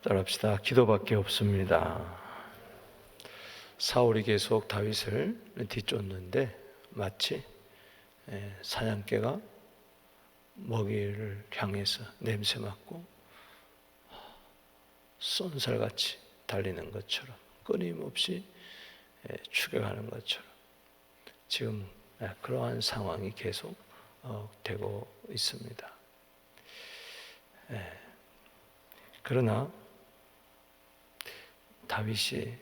따라합시다. 기도밖에 없습니다. 사울이 계속 다윗을 뒤쫓는데 마치 사냥개가 먹이를 향해서 냄새 맡고 쏜살같이 달리는 것처럼 끊임없이 추격하는 것처럼 지금 그러한 상황이 계속 되고 있습니다. 그러나 다윗이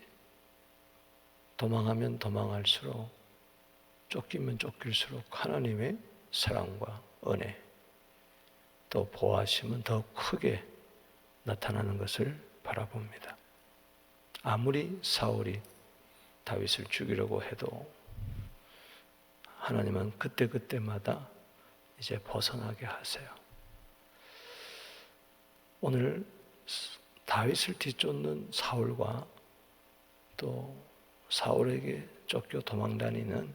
도망하면 도망할수록 쫓기면 쫓길수록 하나님의 사랑과 은혜 또 보호하심은 더 크게 나타나는 것을 바라봅니다. 아무리 사울이 다윗을 죽이려고 해도 하나님은 그때그때마다 이제 벗어나게 하세요. 오늘 다윗을 뒤쫓는 사울과 또 사울에게 쫓겨 도망다니는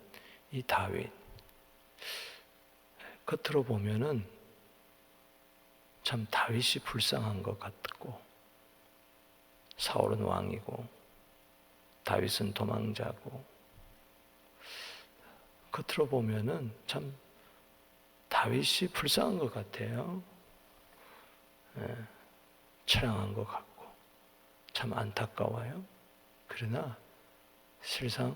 이 다윗, 겉으로 보면은 참 다윗이 불쌍한 것 같고 사울은 왕이고 다윗은 도망자고 겉으로 보면은 참 다윗이 불쌍한 것 같아요. 처량한 것 같고 참 안타까워요. 그러나 실상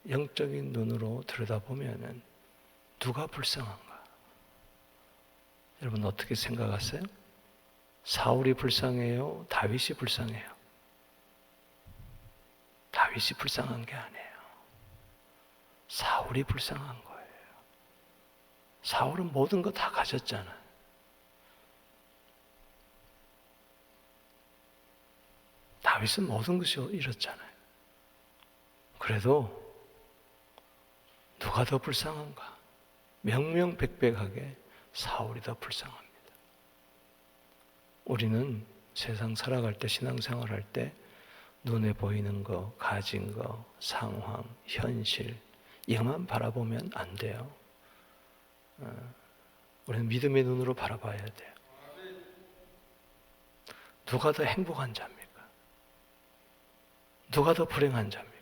영적인 눈으로 들여다보면은 누가 불쌍한가? 여러분 어떻게 생각하세요? 사울이 불쌍해요? 다윗이 불쌍해요? 다윗이 불쌍한 게 아니에요. 사울이 불쌍한 거예요. 사울은 모든 거 다 가졌잖아요. 다윗은 모든 것이 잃었잖아요. 그래도 누가 더 불쌍한가? 명명백백하게 사울이 더 불쌍합니다. 우리는 세상 살아갈 때, 신앙생활할 때 눈에 보이는 거, 가진 거, 상황, 현실 이것만 바라보면 안 돼요. 우리는 믿음의 눈으로 바라봐야 돼요. 누가 더 행복한 자입니까? 누가 더 불행한 자입니까?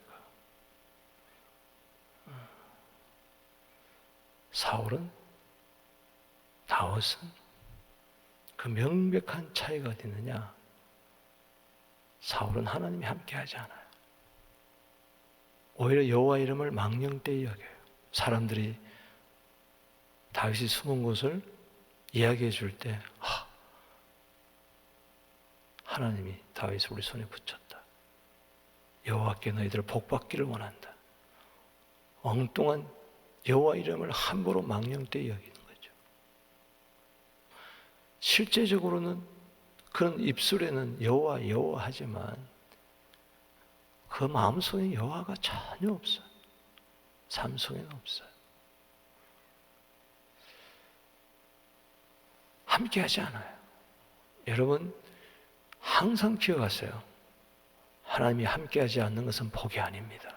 사울은, 다윗은 그 명백한 차이가 어디 있느냐? 사울은 하나님이 함께하지 않아요. 오히려 여호와 이름을 망령되이 여겨요. 사람들이 다윗이 숨은 곳을 이야기해 줄 때 하나님이 다윗을 우리 손에 붙였다. 여호와께 너희들 복받기를 원한다. 엉뚱한 여호와 이름을 함부로 망령되이 여기는 거죠. 실제적으로는 그런 입술에는 여호와 여호와 하지만 그 마음속에 여호와가 전혀 없어요. 삶 속에는 없어요. 함께하지 않아요. 여러분 항상 기억하세요. 하나님이 함께하지 않는 것은 복이 아닙니다.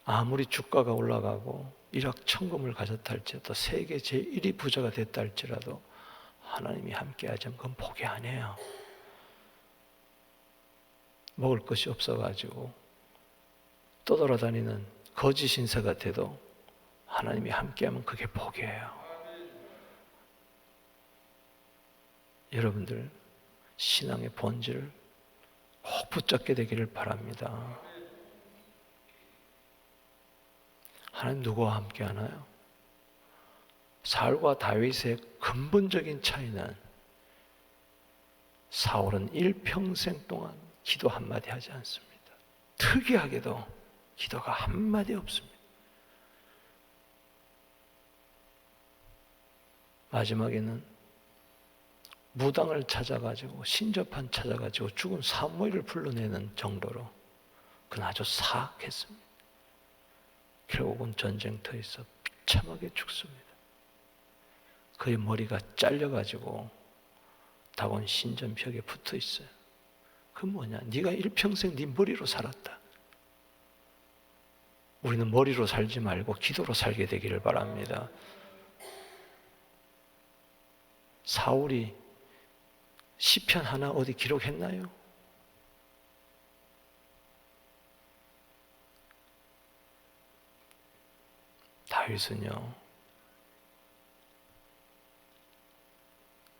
아무리 주가가 올라가고 일확천금을 가졌다 할지라도 세계 제1위 부자가 됐다 할지라도 하나님이 함께하지 않으면 그건 복이 아니에요. 먹을 것이 없어가지고 떠돌아다니는 거짓 인사 같아도 하나님이 함께하면 그게 복이에요. 여러분들 신앙의 본질을 꼭 붙잡게 되기를 바랍니다. 하나님 누구와 함께 하나요? 사울과 다윗의 근본적인 차이는 사울은 일평생 동안 기도 한마디 하지 않습니다. 특이하게도 기도가 한마디 없습니다. 마지막에는 무당을 찾아가지고 신접한 찾아가지고 죽은 사무엘을 불러내는 정도로 그는 아주 사악했습니다. 결국은 전쟁터에서 비참하게 죽습니다. 그의 머리가 잘려가지고 다곤 신전벽에 붙어 있어요. 그 뭐냐? 네가 일평생 네 머리로 살았다. 우리는 머리로 살지 말고 기도로 살게 되기를 바랍니다. 사울이 시편 하나 어디 기록했나요? 다윗은요,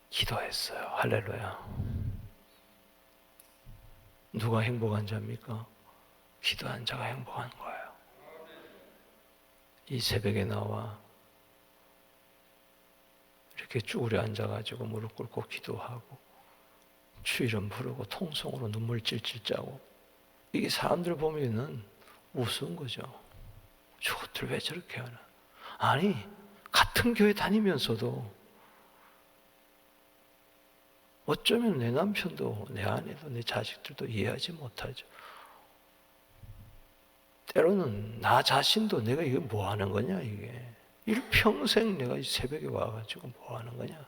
기도했어요. 할렐루야. 누가 행복한 자입니까? 기도한 자가 행복한 거예요. 이 새벽에 나와 이렇게 쭈그려 앉아가지고 무릎 꿇고 기도하고 주 이름 부르고 통성으로 눈물 찔찔 짜고, 이게 사람들 보면은 우스운 거죠. 저것들 왜 저렇게 하나? 아니, 같은 교회 다니면서도 어쩌면 내 남편도 내 아내도 내 자식들도 이해하지 못하죠. 때로는 나 자신도 내가 이게 뭐 하는 거냐, 이게. 일평생 내가 이 새벽에 와가지고 뭐 하는 거냐.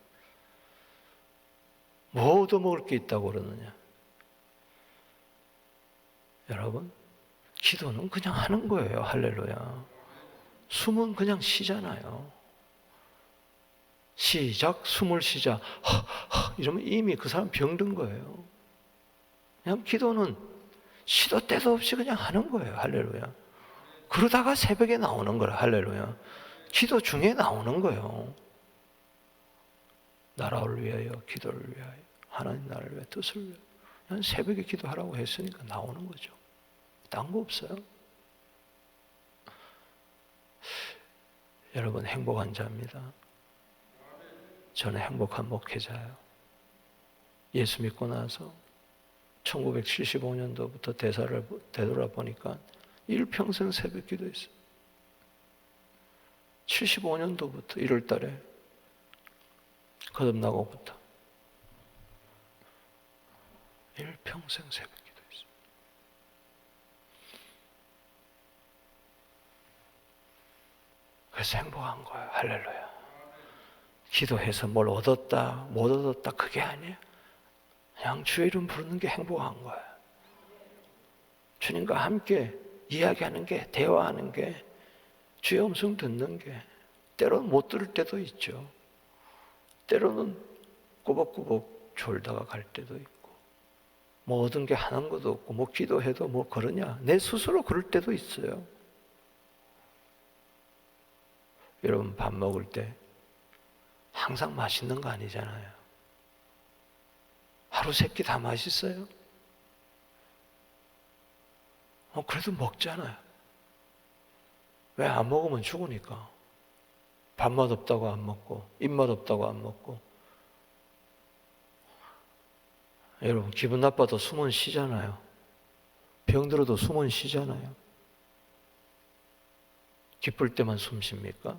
뭐 얻어먹을 게 있다고 그러느냐. 여러분, 기도는 그냥 하는 거예요. 할렐루야. 숨은 그냥 쉬잖아요. 시작, 숨을 쉬자. 이러면 이미 그 사람 병든 거예요. 그냥 기도는 시도 때도 없이 그냥 하는 거예요. 할렐루야. 그러다가 새벽에 나오는 거라. 할렐루야. 기도 중에 나오는 거예요. 나라를 위하여, 기도를 위하여, 하나님 나라를 위하여, 뜻을 위하여. 그냥 새벽에 기도하라고 했으니까 나오는 거죠. 딴 거 없어요. 여러분, 행복한 자입니다. 저는 행복한 목회자예요. 예수 믿고 나서 1975년도부터 대사를 되돌아보니까 일평생 새벽 기도했어요. 75년도부터 1월 달에 거듭나고부터 일평생 새벽 기도했어요. 그래서 행복한 거예요. 할렐루야. 기도해서 뭘 얻었다, 못 얻었다, 그게 아니에요. 그냥 주의 이름 부르는 게 행복한 거예요. 주님과 함께 이야기하는 게, 대화하는 게, 주의 음성 듣는 게, 때로는 못 들을 때도 있죠. 때로는 꾸벅꾸벅 졸다가 갈 때도 있고, 뭐 얻은 게 하나인 것도 없고, 뭐 기도해도 뭐 그러냐. 내 스스로 그럴 때도 있어요. 여러분, 밥 먹을 때 항상 맛있는 거 아니잖아요. 하루 세 끼 다 맛있어요? 그래도 먹잖아요. 왜 안 먹으면 죽으니까. 밥맛 없다고 안 먹고, 입맛 없다고 안 먹고. 여러분, 기분 나빠도 숨은 쉬잖아요. 병들어도 숨은 쉬잖아요. 기쁠 때만 숨 쉽니까?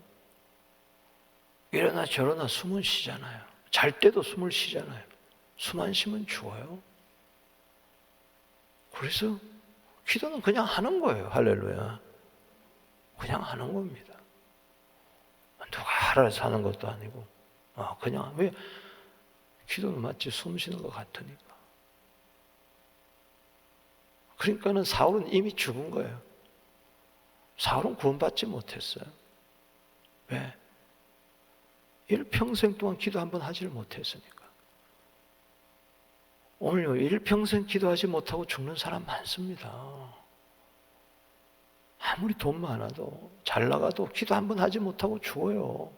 이러나 저러나 숨은 쉬잖아요. 잘 때도 숨을 쉬잖아요. 숨 안 쉬면 죽어요. 그래서 기도는 그냥 하는 거예요. 할렐루야. 그냥 하는 겁니다. 누가 알아서 하는 것도 아니고. 그냥, 왜? 기도는 마치 숨 쉬는 것 같으니까. 그러니까는 사울은 이미 죽은 거예요. 사울은 구원받지 못했어요. 왜? 일평생 동안 기도 한번 하지를 못했으니까. 오늘요, 일평생 기도하지 못하고 죽는 사람 많습니다. 아무리 돈 많아도, 잘 나가도 기도 한번 하지 못하고 죽어요.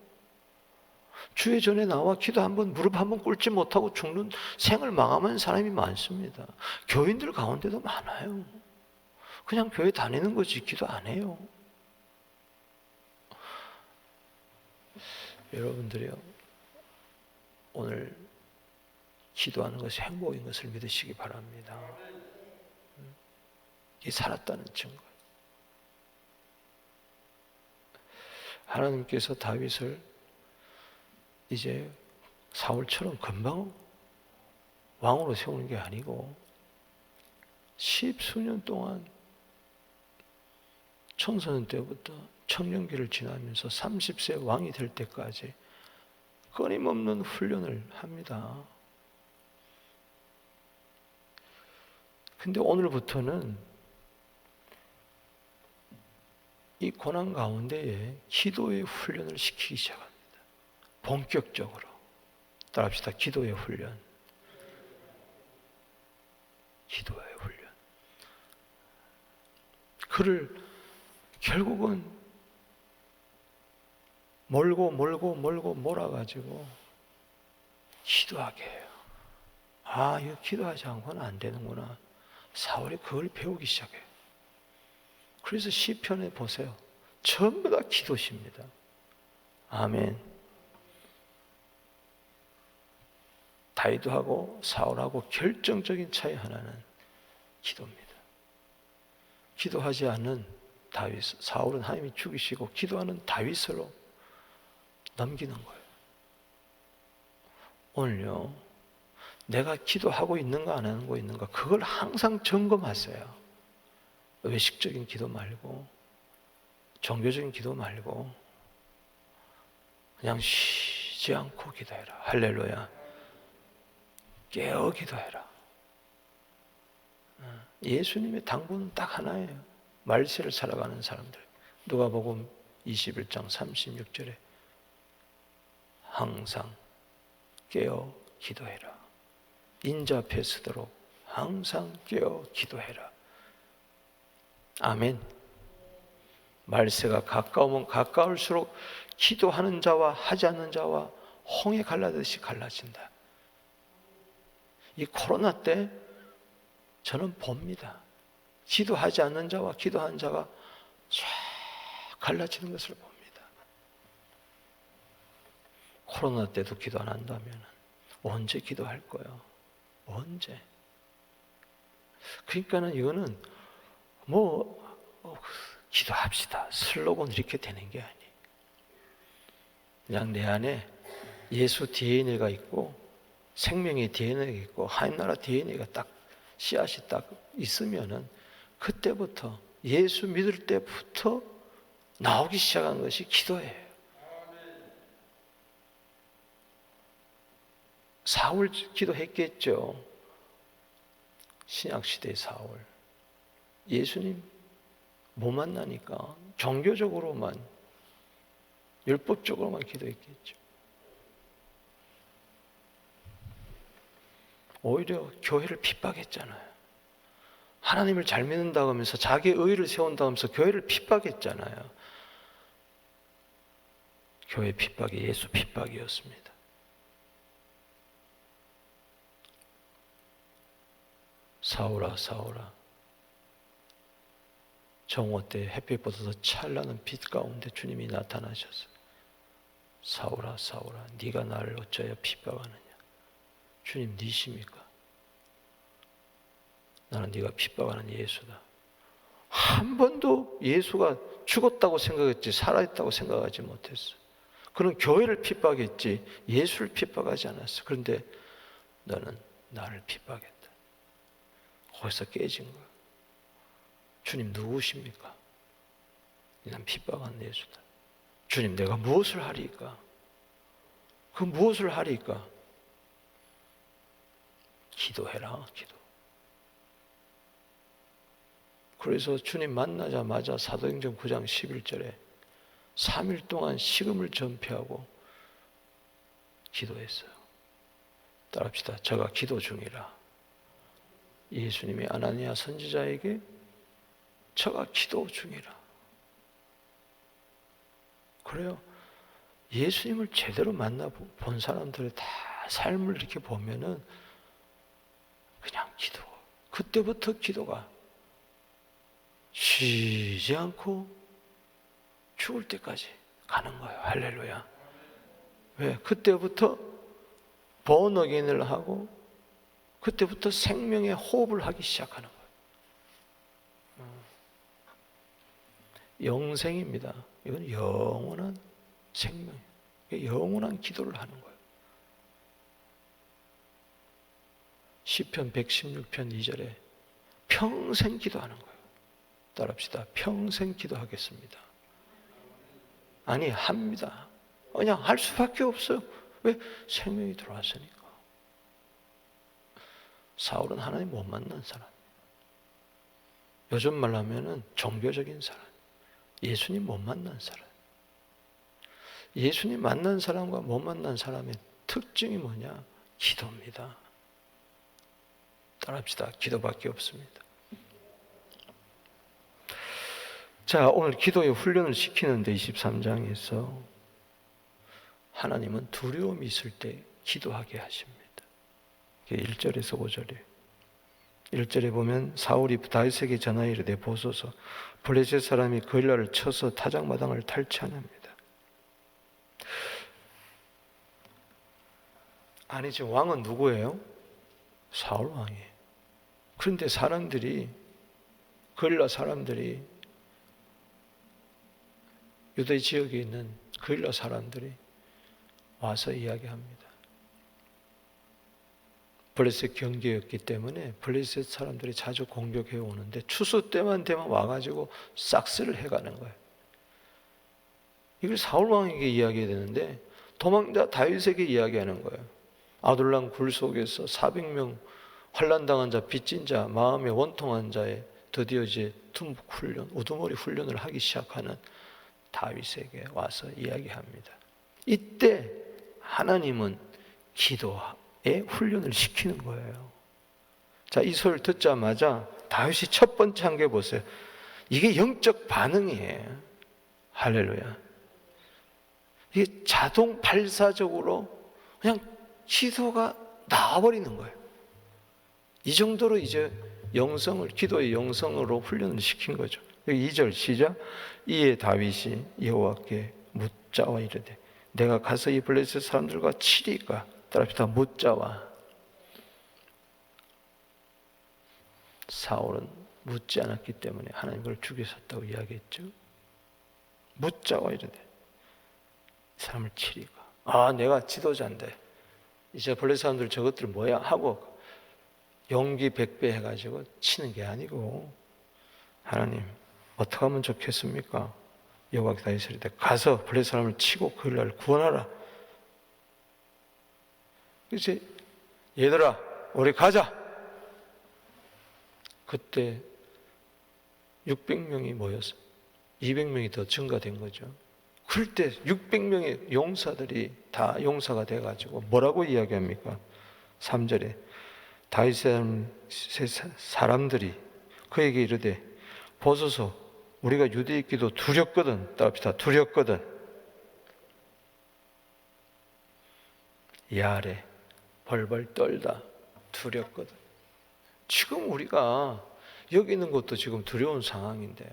주의 전에 나와 기도 한번, 무릎 한번 꿇지 못하고 죽는 생을 망하는 사람이 많습니다. 교인들 가운데도 많아요. 그냥 교회 다니는 거지 기도 안 해요. 여러분들이요, 오늘 기도하는 것이 행복인 것을 믿으시기 바랍니다. 이게 살았다는 증거. 하나님께서 다윗을 이제 사울처럼 금방 왕으로 세우는 게 아니고 10수년 동안 청소년 때부터 청년기를 지나면서 30세 왕이 될 때까지 끊임없는 훈련을 합니다. 근데 오늘부터는 이 고난 가운데에 기도의 훈련을 시키기 시작합니다. 본격적으로. 따라합시다. 기도의 훈련. 기도의 훈련. 그를 결국은 몰고 몰아가지고 기도하게 해요. 아, 이거 기도하지 않고는 안 되는구나. 사울이 그걸 배우기 시작해요. 그래서 시편에 보세요. 전부 다 기도십니다. 아멘. 다윗하고 사울하고 결정적인 차이 하나는 기도입니다. 기도하지 않는 다윗, 사울은 하나님이 죽이시고 기도하는 다윗으로 넘기는 거예요. 오늘요, 내가 기도하고 있는가 안 하고 있는가 그걸 항상 점검하세요. 외식적인 기도 말고, 종교적인 기도 말고 그냥 쉬지 않고 기도해라. 할렐루야. 깨어 기도해라. 예수님의 당부는 딱 하나예요. 말세를 살아가는 사람들. 누가복음 21장 36절에 항상 깨어 기도해라. 인자 앞에 서도록 항상 깨어 기도해라. 아멘. 말세가 가까우면 가까울수록 기도하는 자와 하지 않는 자와 홍해 갈라듯이 갈라진다. 이 코로나 때 저는 봅니다. 기도하지 않는 자와 기도하는 자가 쫙 갈라지는 것을 봅니다. 코로나 때도 기도 안 한다면 언제 기도할 거예요? 언제? 그러니까는 이거는 기도합시다. 슬로건 이렇게 되는 게 아니에요. 그냥 내 안에 예수 DNA가 있고 생명의 DNA가 있고 하나님 나라 DNA가 딱 씨앗이 딱 있으면은 그때부터 예수 믿을 때부터 나오기 시작한 것이 기도예요. 사울 기도했겠죠. 신약시대의 사울. 예수님 못 만나니까 종교적으로만 율법적으로만 기도했겠죠. 오히려 교회를 핍박했잖아요. 하나님을 잘 믿는다고 하면서 자기의 의의를 세운다고 하면서 교회를 핍박했잖아요. 교회 핍박이 예수 핍박이었습니다. 사울아 사울아, 정오 때 햇빛보다 더 찬란한 빛 가운데 주님이 나타나셔서 사울아 사울아 네가 나를 어찌하여 핍박하느냐. 주님 니십니까? 나는 네가 핍박하는 예수다. 한 번도 예수가 죽었다고 생각했지 살아있다고 생각하지 못했어. 그는 교회를 핍박했지 예수를 핍박하지 않았어. 그런데 너는 나를 핍박했다. 거기서 깨진 거야. 주님 누구십니까? 난 핍박한 예수다. 주님 내가 무엇을 하리까? 그 무엇을 하리까? 기도해라 기도. 그래서 주님 만나자마자 사도행전 9장 11절에 3일 동안 식음을 전폐하고 기도했어요. 따라합시다. 저가 기도 중이라. 예수님이 아나니아 선지자에게 저가 기도 중이라. 그래요. 예수님을 제대로 만나본 사람들의 다 삶을 이렇게 보면은 그냥 기도. 그때부터 기도가 쉬지 않고 죽을 때까지 가는 거예요. 할렐루야. 왜? 그때부터 born again을 하고 그때부터 생명의 호흡을 하기 시작하는 거예요. 영생입니다. 이건 영원한 생명, 영원한 기도를 하는 거예요. 시편 116편 2절에 평생 기도하는 거예요. 따라합시다. 평생 기도하겠습니다. 아니 합니다. 그냥 할 수밖에 없어요. 왜? 생명이 들어왔으니까. 사울은 하나님 못 만난 사람. 요즘 말로 하면은 종교적인 사람. 예수님 못 만난 사람. 예수님 만난 사람과 못 만난 사람의 특징이 뭐냐? 기도입니다. 따라합시다. 기도밖에 없습니다. 자, 오늘 기도의 훈련을 시키는데 23장에서 하나님은 두려움이 있을 때 기도하게 하십니다. 1절에서 5절에 1절에 보면 사울이 다윗에게 전하여 이르되 보소서 블레셋 사람이 그일라를 쳐서 타작마당을 탈취하나이다. 아니 지금 왕은 누구예요? 사울 왕이에요. 그런데 사람들이 그일라 사람들이 유대 지역에 있는 그일라 사람들이 와서 이야기합니다. 블레셋 경계였기 때문에 블레셋 사람들이 자주 공격해 오는데 추수 때만 되면 와가지고 싹쓸이를 해가는 거예요. 이걸 사울 왕에게 이야기해야 되는데 도망자 다윗에게 이야기하는 거예요. 아둘람 굴 속에서 400명 환난당한 자, 빚진 자, 마음에 원통한 자에 드디어 이제 tum복 훈련, 우두머리 훈련을 하기 시작하는 다윗에게 와서 이야기합니다. 이때 하나님은 기도의 훈련을 시키는 거예요. 자, 이 소리를 듣자마자 다윗이 첫 번째 한 게 보세요. 이게 영적 반응이에요. 할렐루야. 이게 자동 발사적으로 그냥 기도가 나와버리는 거예요. 이 정도로 이제 영성을, 기도의 영성으로 훈련을 시킨 거죠. 여기 2절 시작. 이에 다윗이 여호와께 묻자와 이르되 내가 가서 이 블레셋 사람들과 치리까? 따라합시다. 묻자와. 사울은 묻지 않았기 때문에 하나님 그를 죽이셨다고 이야기했죠. 묻자와 이르되 이 사람을 치리까? 아, 내가 지도자인데 이제 블레셋 사람들 저것들 뭐야 하고 용기 100배 해가지고 치는 게 아니고 하나님 어떻게 하면 좋겠습니까? 여호와께 다윗이 이르되 가서 블레셋 사람을 치고 그일라를 구원하라. 이제 얘들아 우리 가자. 그때 600명이 모였어요. 200명이 더 증가된 거죠. 그럴 때 600명의 용사들이 다 용사가 돼가지고 뭐라고 이야기합니까? 3절에 다윗의 사람들이 그에게 이르되 보소서 우리가 유대에 있기도 두렵거든. 따릅시다. 두렵거든. 야래 벌벌 떨다 두렵거든. 지금 우리가 여기 있는 것도 지금 두려운 상황인데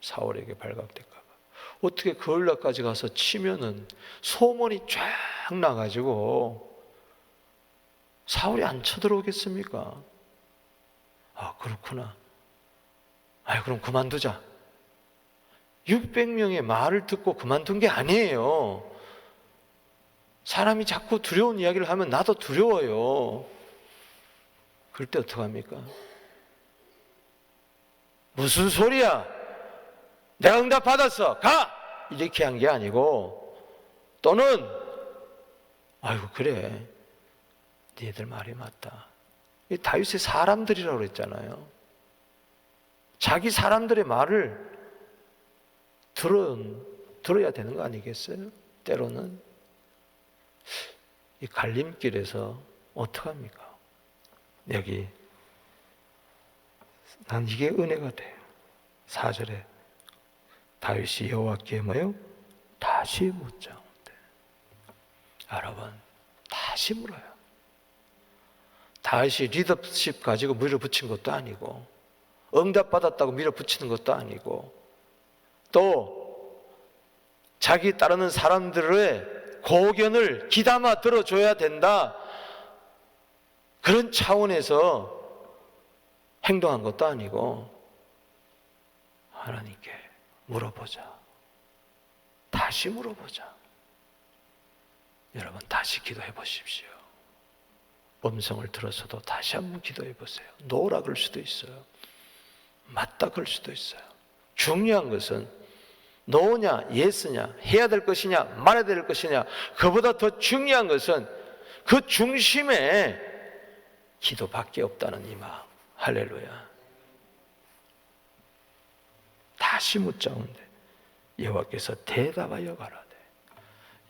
사울에게 발각될까 봐 어떻게 그을라까지 가서 치면은 소문이 쫙 나가지고 사울이 안 쳐들어오겠습니까? 아, 그렇구나. 아, 그럼 그만두자. 600명의 말을 듣고 그만둔 게 아니에요. 사람이 자꾸 두려운 이야기를 하면 나도 두려워요. 그럴 때 어떡합니까? 무슨 소리야? 내가 응답 받았어. 가! 이렇게 한 게 아니고 또는 아이고 그래. 니들 말이 맞다. 이 다윗의 사람들이라고 그랬잖아요. 자기 사람들의 말을 들어야 되는 거 아니겠어요? 때로는 이 갈림길에서 어떡합니까? 여기 난 이게 은혜가 돼요. 4절에 다윗이 여호와께 뭐요? 다시 묻자온대. 여러분 다시 물어요. 다윗이 리더십 가지고 밀어붙인 것도 아니고 응답받았다고 밀어붙이는 것도 아니고 또 자기 따르는 사람들의 고견을 귀담아 들어줘야 된다 그런 차원에서 행동한 것도 아니고 하나님께 물어보자. 다시 물어보자. 여러분 다시 기도해 보십시오. 음성을 들어서도 다시 한번 기도해 보세요. 노라 그럴 수도 있어요. 맞다 그럴 수도 있어요. 중요한 것은 노냐 예스냐 해야 될 것이냐 말아야 될 것이냐 그보다 더 중요한 것은 그 중심에 기도밖에 없다는 이 마음. 할렐루야. 다시 묻자온대 여호와께서 대답하여 가라되.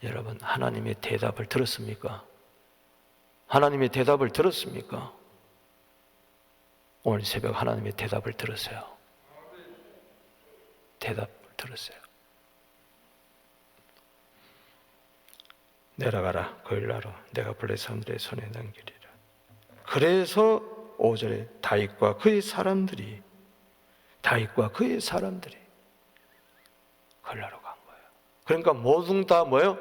여러분 하나님의 대답을 들었습니까? 하나님의 대답을 들었습니까? 오늘 새벽 하나님의 대답을 들었어요. 대답을 들었어요. 내려가라. 거일라로 내가 블레셋 사람들의 손에 넘기리라. 그래서 5절에 다윗과 그의 사람들이 거일라로 간 거예요. 그러니까 모두 다 뭐예요?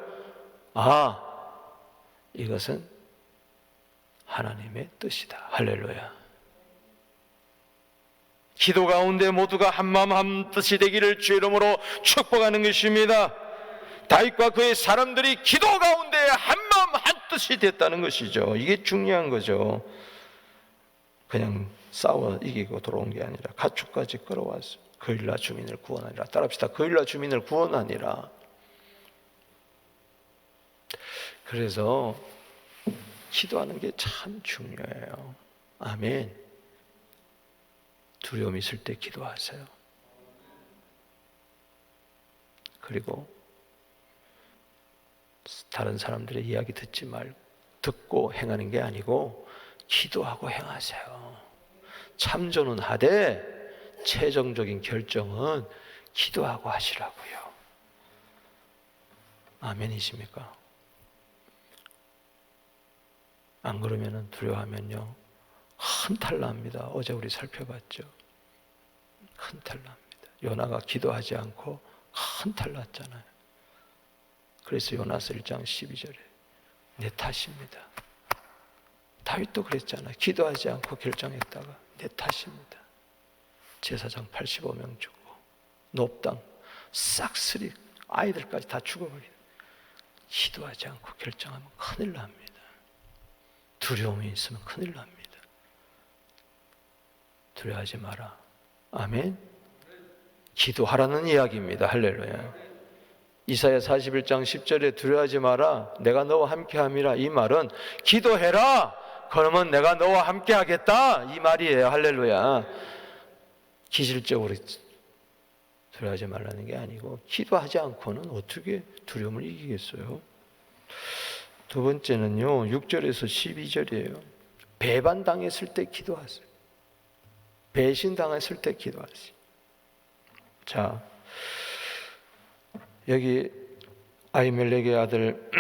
이것은 하나님의 뜻이다. 할렐루야. 기도 가운데 모두가 한마음 한뜻이 되기를 주의 이름으로 축복하는 것입니다. 다윗과 그의 사람들이 기도 가운데 한마음 한뜻이 됐다는 것이죠. 이게 중요한 거죠. 그냥 싸워 이기고 들어온 게 아니라 가축까지 끌어와서 거일라 주민을 구원하니라. 따라합시다. 거일라 주민을 구원하니라. 그래서 기도하는 게 참 중요해요. 아멘. 두려움 있을 때 기도하세요. 그리고 다른 사람들의 이야기 듣지 말고 듣고 행하는 게 아니고 기도하고 행하세요. 참조는 하되 최종적인 결정은 기도하고 하시라고요. 아멘이십니까? 안 그러면 두려워하면요 큰탈 납니다. 어제 우리 살펴봤죠. 큰탈 납니다. 요나가 기도하지 않고 큰탈 났잖아요. 그래서 요나서 1장 12절에 내 탓입니다. 다윗도 그랬잖아요. 기도하지 않고 결정했다가 내 탓입니다. 제사장 85명 죽고 높당 싹쓸이 아이들까지 다 죽어버리는. 기도하지 않고 결정하면 큰일 납니다. 두려움이 있으면 큰일 납니다. 두려워하지 마라. 아멘. 기도하라는 이야기입니다. 할렐루야. 이사야 41장 10절에 두려워하지 마라. 내가 너와 함께함이라. 이 말은 기도해라. 그러면 내가 너와 함께하겠다. 이 말이에요. 할렐루야. 기질적으로 두려워하지 말라는 게 아니고 기도하지 않고는 어떻게 두려움을 이기겠어요? 두 번째는요 6절에서 12절이에요. 배반당했을 때 기도하세요. 배신당했을 때 기도하세요. 자, 여기 아히멜렉의 아들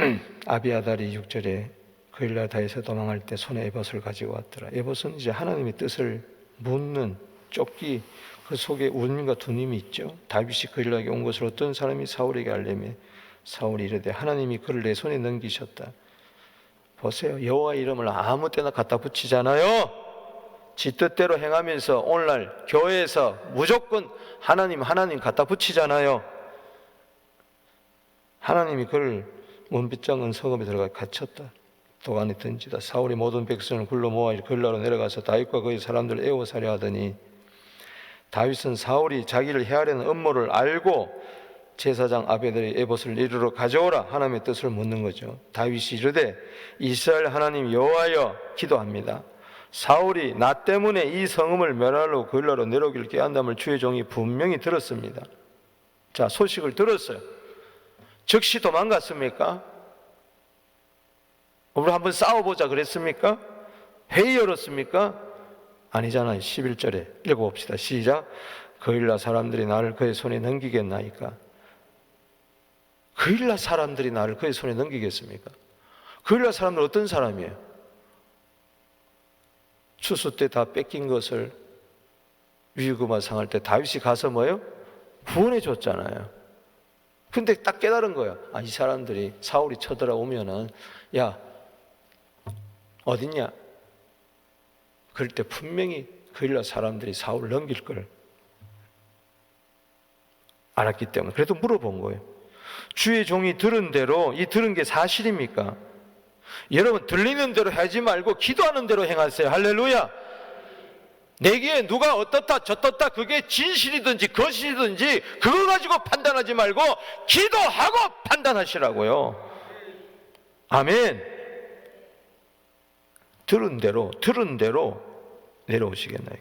아비아달이 6절에 거일라 다윗에서 도망할 때 손에 에봇을 가지고 왔더라. 에봇은 이제 하나님의 뜻을 묻는 조끼, 그 속에 우림과 두님이 있죠. 다윗이 거일라에게 온 것을 어떤 사람이 사울에게 알려매 사울이 이르되 하나님이 그를 내 손에 넘기셨다. 보세요. 여호와 이름을 아무 때나 갖다 붙이잖아요. 지 뜻대로 행하면서 오늘날 교회에서 무조건 하나님 갖다 붙이잖아요. 하나님이 그를 문빗장 은서금에 들어가 갇혔다. 도안에 던지다. 사울이 모든 백성을 굴러 모아 거일라로 내려가서 다윗과 그의 사람들을 애워사려 하더니 다윗은 사울이 자기를 해하려는 음모를 알고 제사장 아비아달의 에봇을 이리로 가져오라 하나님의 뜻을 묻는 거죠. 다윗이 이르되 이스라엘 하나님 여호와여 기도합니다. 사울이 나 때문에 이 성읍을 멸하러 거일라로 내려오기를 꾀한담을 주의 종이 분명히 들었습니다. 자, 소식을 들었어요. 즉시 도망갔습니까? 우리 한번 싸워보자 그랬습니까? 회의 열었습니까? 아니잖아요. 11절에 읽어봅시다. 시작. 거일라 사람들이 나를 그의 손에 넘기겠나이까? 거일라 사람들이 나를 그의 손에 넘기겠습니까? 거일라 사람들 어떤 사람이에요? 추수 때 다 뺏긴 것을 위구마 상할 때 다윗이 가서 뭐예요? 구원해 줬잖아요. 근데 딱 깨달은 거야. 이 사람들이 사울이 쳐들어오면은 야 어딨냐? 그럴 때 분명히 거일라 사람들이 사울을 넘길 걸 알았기 때문에 그래도 물어본 거예요. 주의 종이 들은 대로 이 들은 게 사실입니까? 여러분 들리는 대로 하지 말고 기도하는 대로 행하세요. 할렐루야. 내게 누가 어떻다 저떻다 그게 진실이든지 거짓이든지 그거 가지고 판단하지 말고 기도하고 판단하시라고요. 아멘. 들은 대로 내려오시겠나요?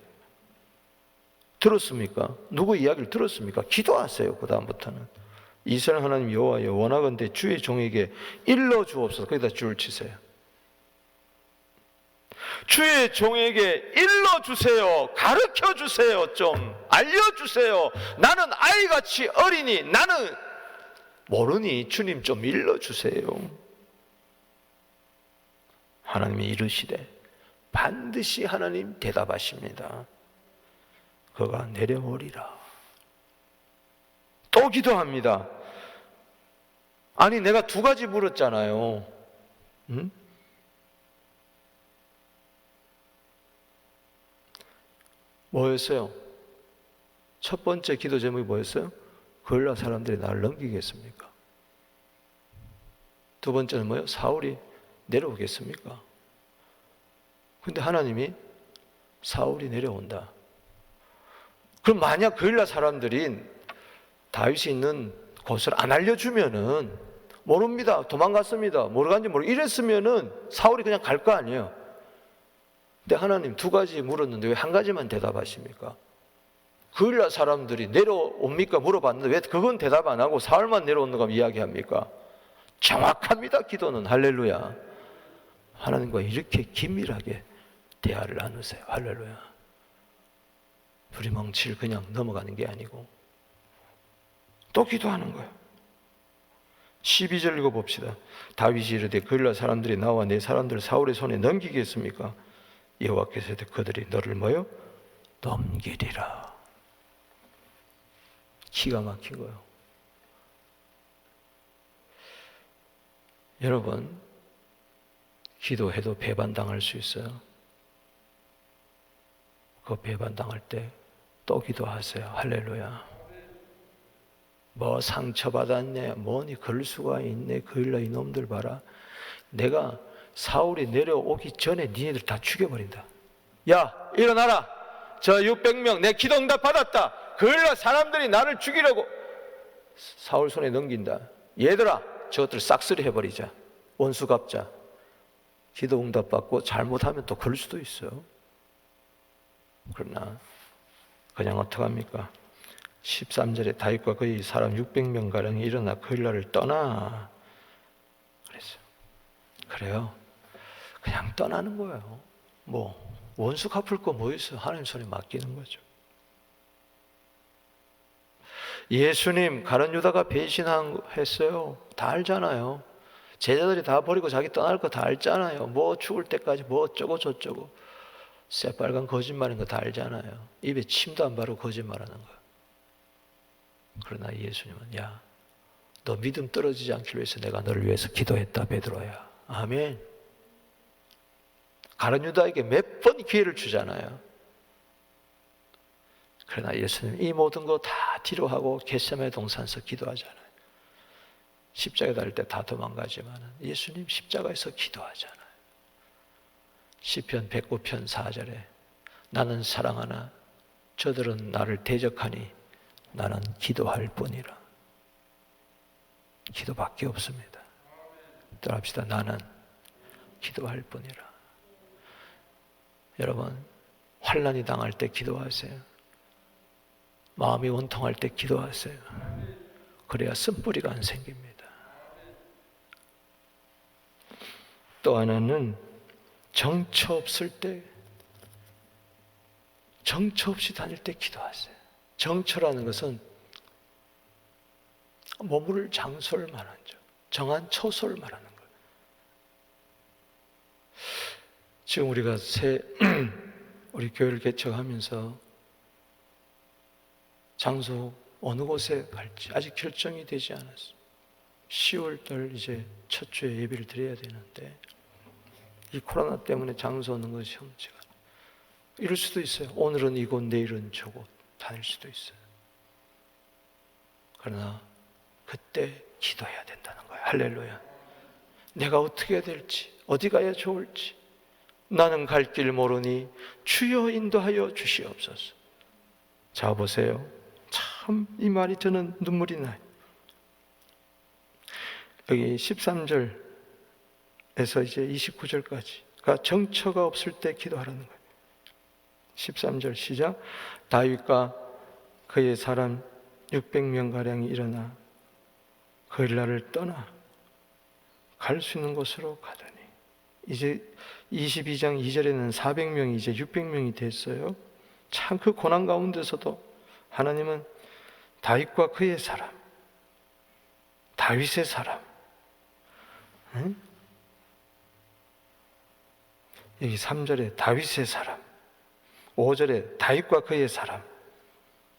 들었습니까? 누구 이야기를 들었습니까? 기도하세요. 그 다음부터는 이스라엘 하나님 여호와여 원하건대 주의 종에게 일러 주옵소서. 거기다 줄을 치세요. 주의 종에게 일러주세요. 가르쳐주세요. 좀 알려주세요. 나는 아이같이 어리니 나는 모르니 주님 좀 일러주세요. 하나님이 이르시되 반드시 하나님 대답하십니다. 그가 내려오리라. 또 기도합니다. 아니 내가 두 가지 물었잖아요. 응? 뭐였어요? 첫 번째 기도 제목이 뭐였어요? 그걸로 사람들이 나를 넘기겠습니까? 두 번째는 뭐예요? 사울이 내려오겠습니까? 근데 하나님이 사울이 내려온다. 그럼 만약 그일라 사람들이 다윗이 있는 곳을 안 알려주면은 모릅니다. 도망갔습니다. 뭐로 간지 모르고 이랬으면은 사울이 그냥 갈 거 아니에요. 근데 하나님 두 가지 물었는데 왜 한 가지만 대답하십니까? 그일라 사람들이 내려옵니까? 물어봤는데 왜 그건 대답 안 하고 사울만 내려오는가 이야기합니까? 정확합니다. 기도는. 할렐루야. 하나님과 이렇게 긴밀하게 대화를 나누세요. 할렐루야. 두리뭉칠 그냥 넘어가는 게 아니고 또 기도하는 거예요. 12절 읽어봅시다. 다윗이 이르되 그일라 사람들이 나와 내 사람들 사울의 손에 넘기겠습니까? 여호와께서 그들이 너를 뭐요? 넘기리라. 기가 막힌 거예요. 여러분, 기도해도 배반당할 수 있어요. 그 배반당할 때 또 기도하세요. 할렐루야. 뭐 상처받았네, 뭐니 그럴 수가 있네, 그일라 이놈들 봐라. 내가 사울이 내려오기 전에 니네들 다 죽여버린다. 야 일어나라. 저 600명 내 기도 응답 받았다. 그일라 사람들이 나를 죽이려고. 사울 손에 넘긴다. 얘들아 저것들 싹쓸이 해버리자. 원수 갚자. 기도 응답 받고 잘못하면 또 그럴 수도 있어. 그러나 그냥 어떡합니까? 13절에 다윗과 그의 사람 600명가량이 일어나 그일라를 떠나 그랬어요. 그래요. 그냥 떠나는 거예요. 뭐 원수 갚을 거 뭐 있어요? 하나님 손에 맡기는 거죠. 예수님 가룟 유다가 배신했어요. 다 알잖아요. 제자들이 다 버리고 자기 떠날 거 다 알잖아요. 뭐 죽을 때까지 뭐 어쩌고 저쩌고 새빨간 거짓말인 거 다 알잖아요. 입에 침도 안 바르고 거짓말하는 거예요. 그러나 예수님은 야, 너 믿음 떨어지지 않기 위해서 내가 너를 위해서 기도했다 베드로야. 아멘. 가룟 유다에게 몇 번 기회를 주잖아요. 그러나 예수님 이 모든 거 다 뒤로 하고 겟세마네 동산에서 기도하잖아요. 십자가에 달릴 때 다 도망가지만 예수님 십자가에서 기도하잖아요. 시편 109편 4절에 나는 사랑하나 저들은 나를 대적하니 나는 기도할 뿐이라. 기도밖에 없습니다. 따라합시다. 나는 기도할 뿐이라. 여러분 환난이 당할 때 기도하세요. 마음이 원통할 때 기도하세요. 그래야 쓴뿌리가 안 생깁니다. 또 하나는 정처 없을 때, 정처 없이 다닐 때 기도하세요. 정처라는 것은 머무를 장소를 말하죠. 정한 처소를 말하는 거예요. 지금 우리가 우리 교회를 개척하면서 장소 어느 곳에 갈지 아직 결정이 되지 않았어요. 10월달 이제 첫 주에 예배를 드려야 되는데 이 코로나 때문에 장소 얻는 것이 형체가 이럴 수도 있어요. 오늘은 이곳 내일은 저곳 다닐 수도 있어요. 그러나 그때 기도해야 된다는 거예요. 할렐루야. 내가 어떻게 해야 될지 어디 가야 좋을지 나는 갈 길 모르니 주여 인도하여 주시옵소서. 자 보세요. 참 이 말이 저는 눈물이 나요. 여기 13절에서 이제 29절까지가 정처가 없을 때 기도하라는 거예요. 13절 시작. 다윗과 그의 사람 600명가량이 일어나 그일라를 떠나 갈 수 있는 곳으로 가더니 이제 22장 2절에는 400명이 이제 600명이 됐어요. 참 그 고난 가운데서도 하나님은 다윗과 그의 사람, 다윗의 사람, 응? 여기 3절에 다윗의 사람, 5절에 다윗과 그의 사람,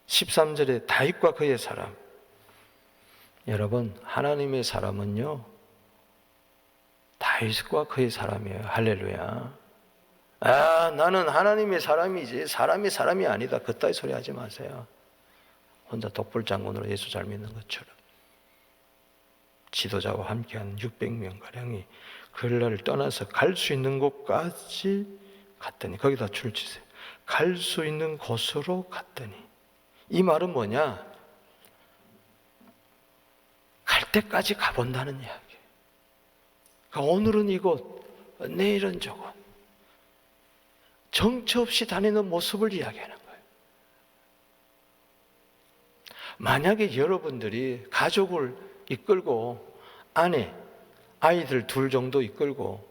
13절에 다윗과 그의 사람. 여러분, 하나님의 사람은요, 다윗과 그의 사람이에요. 할렐루야. 아, 나는 하나님의 사람이지 사람이 사람이 아니다. 그따위 소리 하지 마세요. 혼자 독불장군으로 예수 잘 믿는 것처럼. 지도자와 함께한 600명가량이 그날을 떠나서 갈 수 있는 곳까지 갔더니, 거기다 줄 치세요. 갈 수 있는 곳으로 갔더니. 이 말은 뭐냐? 갈 때까지 가본다는 이야기예요. 그러니까 오늘은 이곳, 내일은 저곳, 정처 없이 다니는 모습을 이야기하는 거예요. 만약에 여러분들이 가족을 이끌고 아내, 아이들 둘 정도 이끌고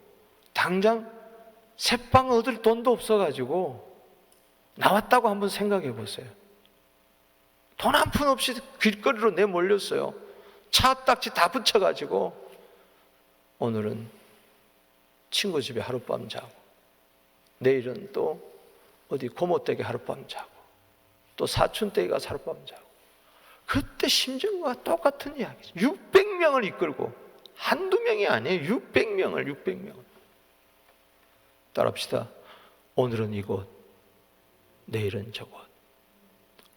당장 새빵 얻을 돈도 없어가지고 나왔다고 한번 생각해 보세요. 돈 한 푼 없이 길거리로 내몰렸어요. 차 딱지 다 붙여가지고 오늘은 친구 집에 하룻밤 자고, 내일은 또 어디 고모 댁에 하룻밤 자고, 또 사촌 댁에 가서 하룻밤 자고. 그때 심정과 똑같은 이야기죠. 600명을 이끌고, 한두 명이 아니에요. 600명을. 따라합시다. 오늘은 이곳, 내일은 저곳.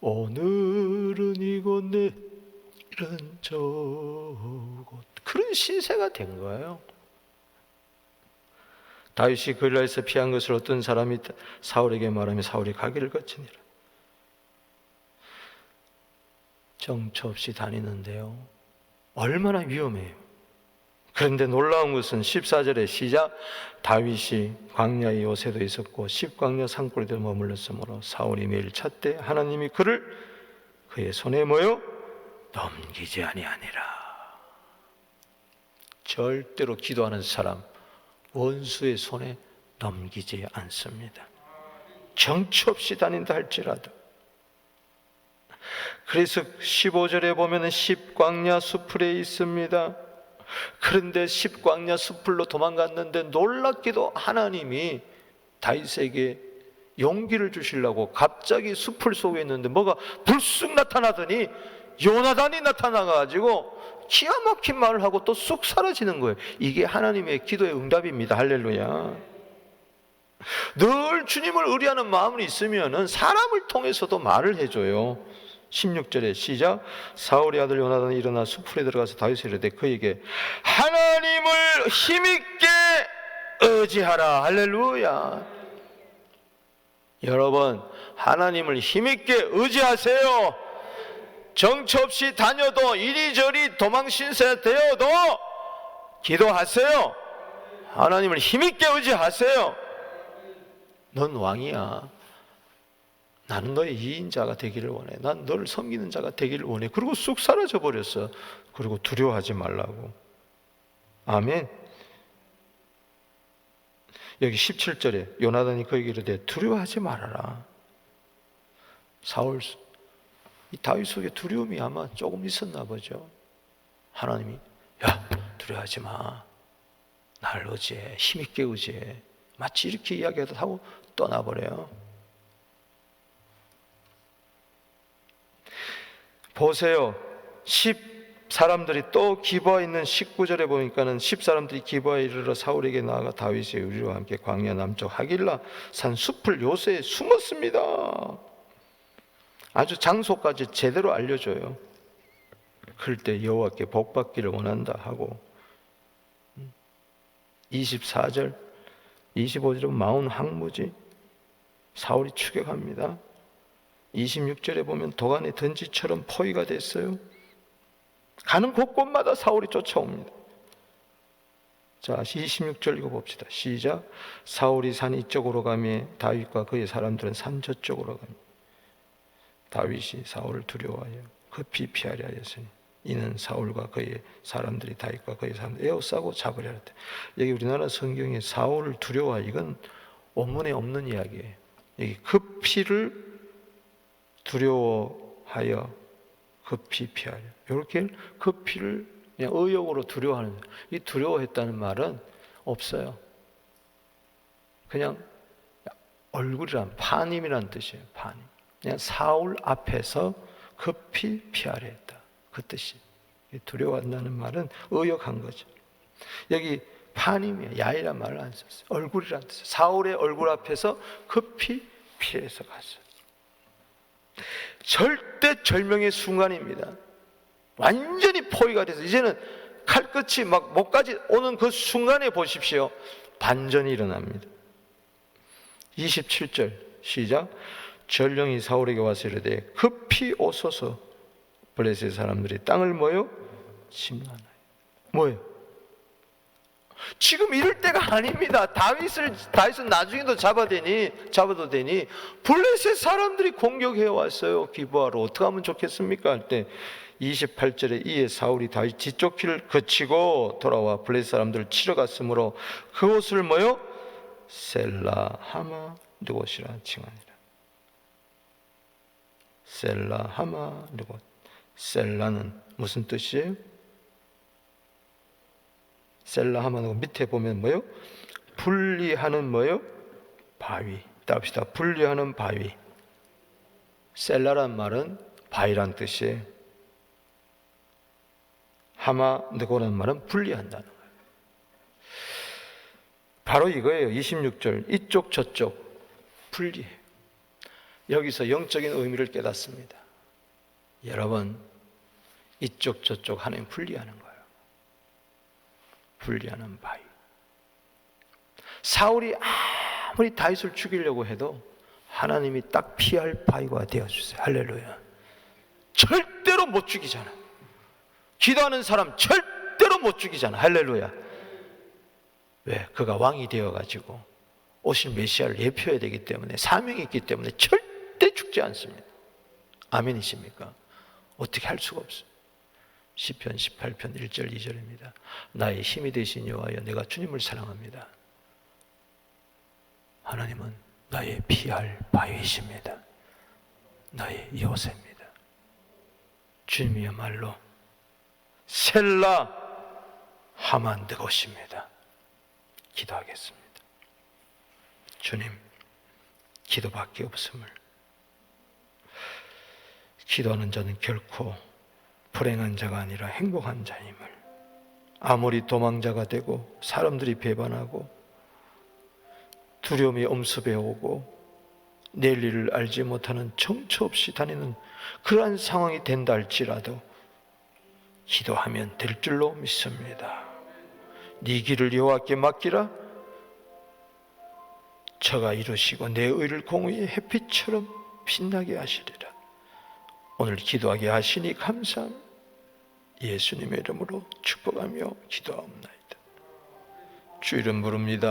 오늘은 이곳, 내일은 저곳. 그런 신세가 된 거예요. 다윗이 그릴라에서 피한 것을 어떤 사람이 사울에게 말하며 사울이 가기를 거치니라. 정처 없이 다니는데요, 얼마나 위험해요. 그런데 놀라운 것은 14절에 시작, 다윗이 광야에 요새도 있었고 십광야 산골에도 머물렀으므로 사울이 매일 찾되 하나님이 그를 그의 손에 뭐요? 넘기지 아니하니라. 절대로 기도하는 사람 원수의 손에 넘기지 않습니다. 정처 없이 다닌다 할지라도. 그래서 15절에 보면 십광야 수풀에 있습니다. 그런데 십광야 수풀로 도망갔는데 놀랍게도 하나님이 다윗에게 용기를 주시려고 갑자기 수풀 속에 있는데 뭐가 불쑥 나타나더니 요나단이 나타나가지고 기가 막힌 말을 하고 또 쑥 사라지는 거예요. 이게 하나님의 기도의 응답입니다. 할렐루야. 늘 주님을 의뢰하는 마음이 있으면 사람을 통해서도 말을 해줘요. 16절에 시작, 사울의 아들 요나단이 일어나 수풀에 들어가서 다윗에 이르되 그에게 하나님을 힘있게 의지하라. 할렐루야. 여러분, 하나님을 힘있게 의지하세요. 정처 없이 다녀도 이리저리 도망신세 되어도 기도하세요. 하나님을 힘있게 의지하세요. 넌 왕이야. 나는 너의 이인자가 되기를 원해. 난 너를 섬기는 자가 되기를 원해. 그리고 쑥 사라져 버렸어. 그리고 두려워하지 말라고. 아멘. 여기 17절에 요나단이 그에게 이르되 두려워하지 말아라. 사울, 이 다윗 속에 두려움이 아마 조금 있었나 보죠. 하나님이 야, 두려워하지 마. 날 의지해. 힘있게 의지해. 마치 이렇게 이야기하다 하고 떠나버려요. 보세요. 10사람들이 또 기브아에 있는 19절에 보니까는 10사람들이 기브아에 이르러 사울에게 나아가 다윗의 의리와 함께 광야 남쪽 하길라 산 숲을 요새에 숨었습니다. 아주 장소까지 제대로 알려줘요. 그럴 때 여호와께 복받기를 원한다 하고 24절 25절은 마운 항무지 사울이 추격합니다. 26절에 보면 도간의 던지처럼 포위가 됐어요. 가는 곳곳마다 사울이 쫓아옵니다. 자, 26절 읽어봅시다. 시작. 사울이 산 이쪽으로 가며 다윗과 그의 사람들은 산 저쪽으로 가며 다윗이 사울을 두려워하여 급히 피하려 하였으니 이는 사울과 그의 사람들이 다윗과 그의 사람들 에워싸고 잡으려 했대. 여기 우리나라 성경에 사울을 두려워하, 이건 원문에 없는 이야기예요. 여기 급히를 두려워하여 급히 피하려. 이렇게 급히를 그냥 의욕으로 두려워하는, 이 두려워했다는 말은 없어요. 그냥 얼굴이란 파님이란 뜻이에요. 파님. 그냥 사울 앞에서 급히 피하려 했다. 그 뜻이. 두려워한다는 말은 의욕한 거죠. 여기 파님이에요. 야이란 말을 안 썼어요. 얼굴이란 뜻이에요. 사울의 얼굴 앞에서 급히 피해서 갔어요. 절대절명의 순간입니다. 완전히 포위가 돼서 이제는 칼끝이 막 목까지 오는 그 순간에 보십시오. 반전이 일어납니다. 27절 시작. 전령이 사울에게 와서 이르되 급히 오소서. 블레셋 사람들이 땅을 뭐요? 침노하나이다. 뭐예요? 지금 이럴 때가 아닙니다. 다윗은 나중에도 잡아도 되니 블레셋 사람들이 공격해 왔어요. 기브아로. 어떻게 하면 좋겠습니까? 할 때 28절에 이에 사울이 다윗 뒤쪽 길을 거치고 돌아와 블레셋 사람들을 치러 갔으므로 그곳을 뭐요? 셀라 하마 르곳이라 칭하니라. 셀라 하마 르곳. 셀라는 무슨 뜻이에요? 셀라 하면 밑에 보면 뭐요? 분리하는 뭐요? 바위. 따봅시다. 분리하는 바위. 셀라란 말은 바위란 뜻이에요. 하마 느고란 말은 분리한다는 거예요. 바로 이거예요. 26절. 이쪽 저쪽 분리해요. 여기서 영적인 의미를 깨닫습니다. 여러분, 이쪽 저쪽 하나님 분리하는 거예요. 분리하는 바위. 사울이 아무리 다윗을 죽이려고 해도 하나님이 딱 피할 바위가 되어주세요. 할렐루야. 절대로 못 죽이잖아. 기도하는 사람 절대로 못 죽이잖아. 할렐루야. 왜? 그가 왕이 되어가지고 오실 메시아를 예표해야 되기 때문에, 사명이 있기 때문에 절대 죽지 않습니다. 아멘이십니까? 어떻게 할 수가 없어요. 시편 18편 1절 2절입니다. 나의 힘이 되신 여호와여, 내가 주님을 사랑합니다. 하나님은 나의 피할 바위이십니다. 나의 요새입니다. 주님이야말로 셀라 하만 득옷입니다. 기도하겠습니다. 주님, 기도밖에 없음을. 기도하는 자는 결코 불행한 자가 아니라 행복한 자임을, 아무리 도망자가 되고 사람들이 배반하고 두려움이 엄습해 오고 내일 일을 알지 못하는 정처 없이 다니는 그러한 상황이 된다 할지라도 기도하면 될 줄로 믿습니다. 네 길을 여호와께 맡기라. 저가 이루시고 내 의를 공의의 햇빛처럼 빛나게 하시리라. 오늘 기도하게 하시니 감사합니다. 예수님의 이름으로 축복하며 기도하옵나이다. 주 이름 부릅니다.